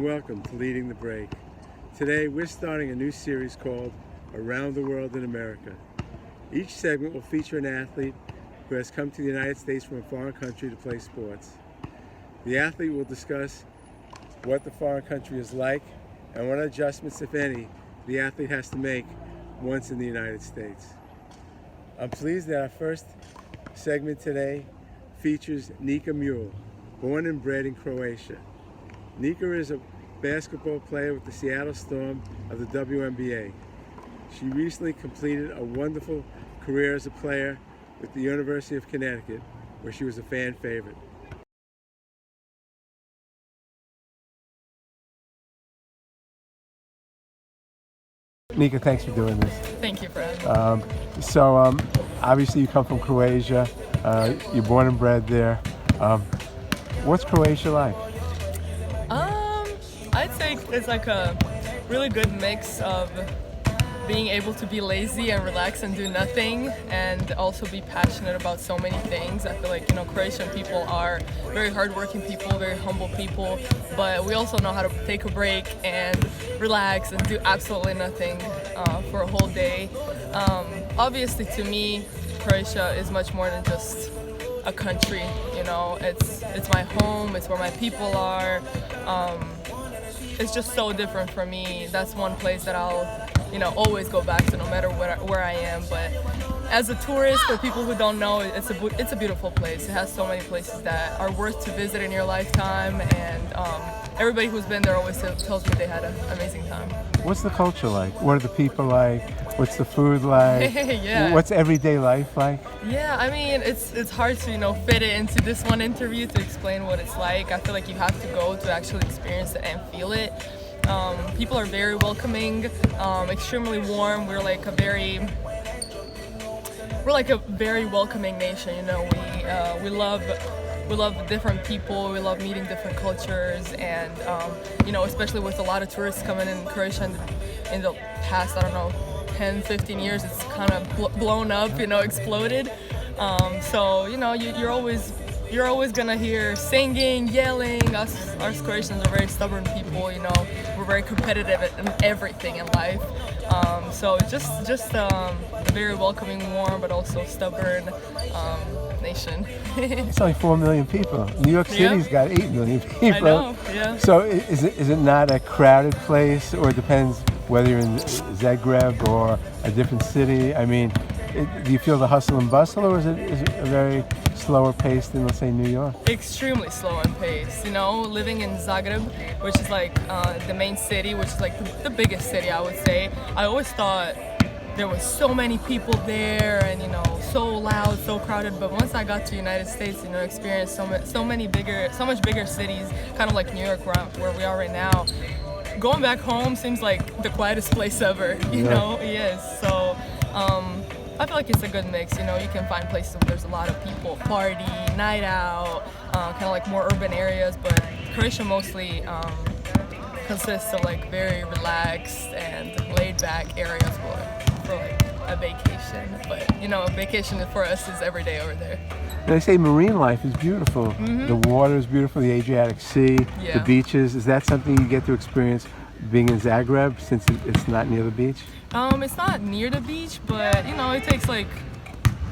and welcome to Leading the Break. Today we're starting a new series called Around the World in America. Each segment will feature an athlete who has come to the United States from a foreign country to play sports. The athlete will discuss what the foreign country is like and what adjustments, if any, the athlete has to make once in the United States. I'm pleased that our first segment today features Nika Muhl, born and bred in Croatia. Nika is a basketball player with the Seattle Storm of the WNBA. She recently completed a wonderful career as a player with the University of Connecticut, where she was a fan favorite. Nika, thanks for doing this. Thank you for having me. Obviously you come from Croatia. You're born and bred there. What's Croatia like? I'd say it's like a really good mix of being able to be lazy and relax and do nothing, and also be passionate about so many things. I feel like, Croatian people are very hardworking people, very humble people, but we also know how to take a break and relax and do absolutely nothing for a whole day. Obviously, to me, Croatia is much more than just a country. It's my home. It's where my people are. It's just so different for me. That's one place that I'll always go back to, no matter where I am. But as a tourist, for people who don't know, it's a beautiful place. It has so many places that are worth to visit in your lifetime, and everybody who's been there always tells me they had an amazing time. What's the culture like? What are the people like? What's the food like? Yeah. What's everyday life like? Yeah, I mean, it's hard to fit it into this one interview to explain what it's like. I feel like you have to go to actually experience it and feel it. People are very welcoming, extremely warm. We're like a very welcoming nation. We love different people. We love meeting different cultures, and especially with a lot of tourists coming in Croatia in the past, 10, 15 years, it's kind of blown up, exploded. So you're always gonna hear singing, yelling. Us Croatians are very stubborn people. We're very competitive in everything in life. So just a very welcoming, warm, but also stubborn nation. It's only 4 million people. New York City's got 8 million people. I know, yeah. So is it not a crowded place, or it depends whether you're in Zagreb or a different city? I mean, do you feel the hustle and bustle, or is it a very slower pace than, let's say, New York? Extremely slow in pace. Living in Zagreb, which is like the main city, which is like the biggest city, I would say. I always thought there was so many people there, and so loud, so crowded. But once I got to United States, experienced so much bigger cities, kind of like New York, where we are right now. Going back home seems like the quietest place ever. Yes. So I feel like it's a good mix. You can find places where there's a lot of people, party, night out, kind of like more urban areas. But Croatia mostly consists of like very relaxed and laid back areas for like a vacation. But a vacation for us is every day over there. They say marine life is beautiful. Mm-hmm. The water is beautiful, the Adriatic Sea, yeah. The beaches. Is that something you get to experience being in Zagreb, since it's not near the beach? It's not near the beach, but it takes like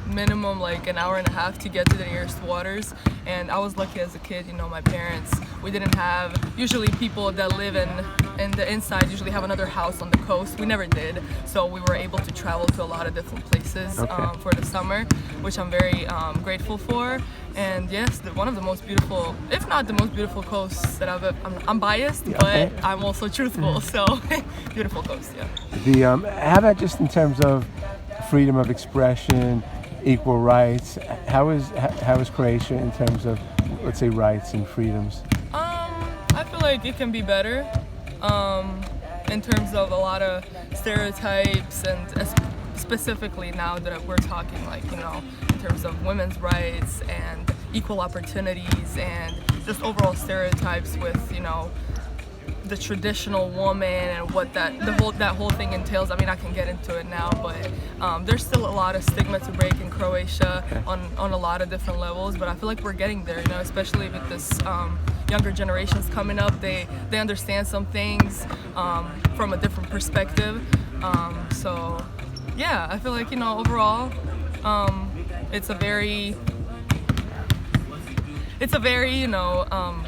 minimum like an hour and a half to get to the nearest waters. And I was lucky as a kid, my parents, we didn't have, usually people that live in the inside usually have another house on the coast. We never did, so we were able to travel to a lot of different places for the summer, which I'm very grateful for. And yes, one of the most beautiful, if not the most beautiful coasts that I'm biased, but I'm also truthful, so beautiful coast, yeah. How about just in terms of freedom of expression, equal rights? How is Croatia in terms of, let's say, rights and freedoms? I feel like it can be better in terms of a lot of stereotypes, and specifically now that we're talking like, in terms of women's rights and equal opportunities, and just overall stereotypes with, the traditional woman and what that whole thing entails. I mean, I can get into it now, but there's still a lot of stigma to break in Croatia on a lot of different levels. But I feel like we're getting there, especially with this younger generations coming up, they understand some things from a different perspective. So yeah, I feel like, overall, it's a very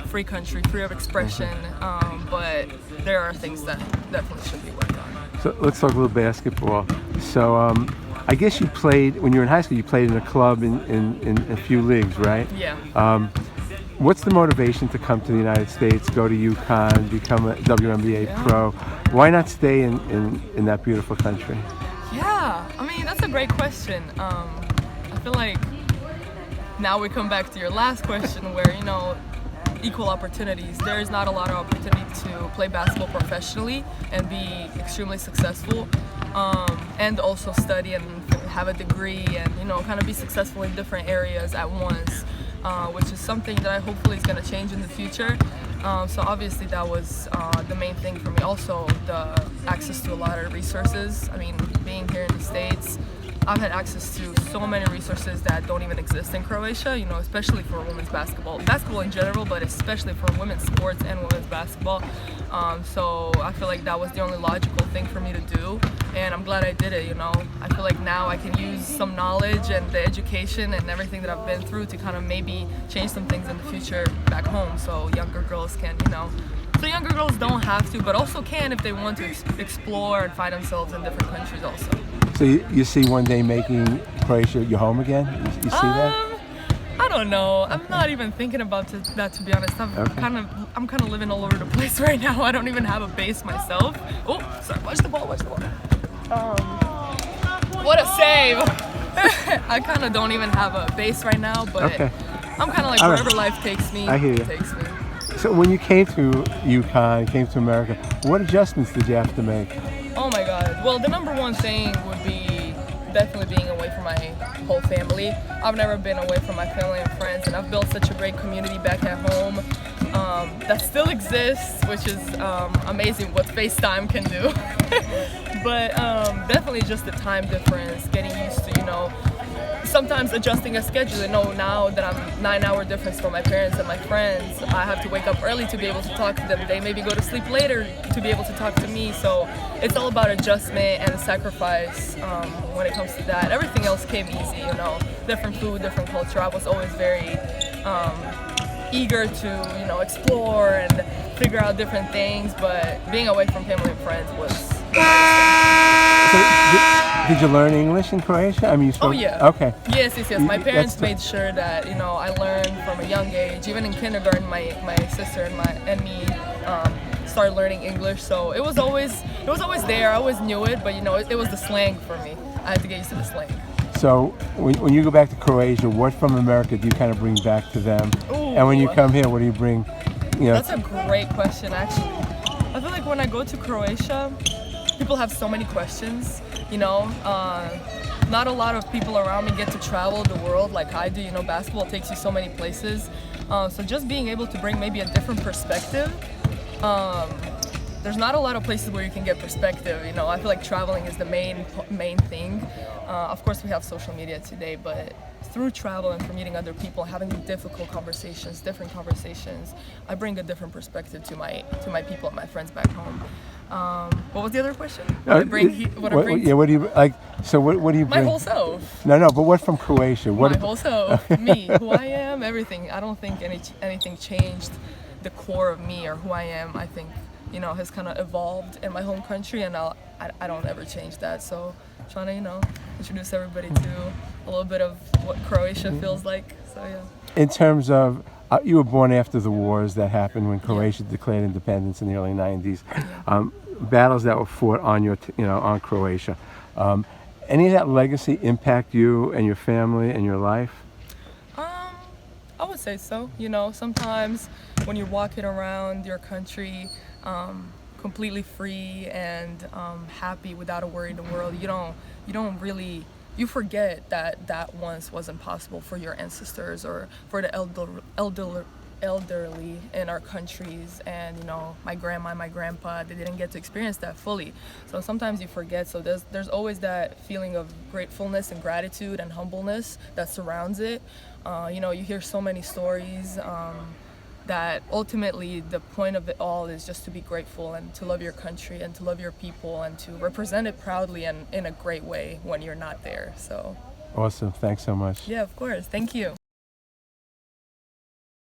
free country, free of expression, but there are things that definitely should be worked on. So let's talk a little basketball. So I guess you played, when you were in high school, you played in a club in a few leagues, right? Yeah. What's the motivation to come to the United States, go to UConn, become a WNBA pro? Why not stay in that beautiful country? Yeah, I mean, that's a great question. I feel like now we come back to your last question where, equal opportunities. There is not a lot of opportunity to play basketball professionally and be extremely successful, and also study and have a degree and, kind of be successful in different areas at once, which is something that I hopefully is going to change in the future. So obviously that was the main thing for me. Also, the access to a lot of resources. I mean, being here in the States, I've had access to so many resources that don't even exist in Croatia, especially for women's basketball in general, but especially for women's sports and women's basketball. So I feel like that was the only logical thing for me to do, and I'm glad I did it. I feel like now I can use some knowledge and the education and everything that I've been through to kind of maybe change some things in the future back home, so younger girls can, so younger girls don't have to, but also can if they want to explore and find themselves in different countries also. So you see one day making Croatia your home again? You see that? I don't know. I'm not even thinking about that, to be honest. I'm kind of living all over the place right now. I don't even have a base myself. Oh, sorry. Watch the ball. What a save! I kind of don't even have a base right now, but I'm kind of like wherever life takes me. I hear you. Takes me. So when you came to UConn, came to America, what adjustments did you have to make? Oh my God. Well, the number one thing would be definitely being away from my whole family. I've never been away from my family and friends, and I've built such a great community back at home that still exists, which is amazing what FaceTime can do. But definitely just the time difference, getting used to, sometimes adjusting a schedule. Now that I'm 9-hour difference from my parents and my friends, I have to wake up early to be able to talk to them. They maybe go to sleep later to be able to talk to me. So it's all about adjustment and sacrifice when it comes to that. Everything else came easy, different food, different culture. I was always very eager to, explore and figure out different things, but being away from family and friends was... So, did you learn English in Croatia? I mean, you spoke... Oh, yeah. Okay. Yes. My parents made sure that, I learned from a young age. Even in kindergarten, my sister and me started learning English. So it was always there. I always knew it, but, it was the slang for me. I had to get used to the slang. So when you go back to Croatia, what from America do you kind of bring back to them? Ooh. And when you come here, what do you bring? That's a great question, actually. I feel like when I go to Croatia, people have so many questions, not a lot of people around me get to travel the world like I do. Basketball takes you so many places. So just being able to bring maybe a different perspective. There's not a lot of places where you can get perspective. I feel like traveling is the main thing. Of course, we have social media today, but through travel and from meeting other people, having different conversations, I bring a different perspective to my people and my friends back home. What was the other question? What do you like? So what do you bring? My whole self. No, but what from Croatia? My whole self. Me, who I am, everything. I don't think anything changed the core of me or who I am. I think has kind of evolved in my home country, and I don't ever change that. So trying to introduce everybody to a little bit of what Croatia feels like. So yeah. In terms of you were born after the wars that happened when Croatia declared independence in the early 90s. Battles that were fought on on Croatia. Any of that legacy impact you and your family and your life? I would say so. Sometimes when you're walking around your country completely free and happy without a worry in the world, you forget that once wasn't possible for your ancestors or for the elderly in our countries, and my grandma and my grandpa, they didn't get to experience that fully. So sometimes you forget. So there's always that feeling of gratefulness and gratitude and humbleness that surrounds it. You hear so many stories that ultimately the point of it all is just to be grateful and to love your country and to love your people and to represent it proudly and in a great way when you're not there. So Awesome. Thanks so much. yeah, of course. Thank you.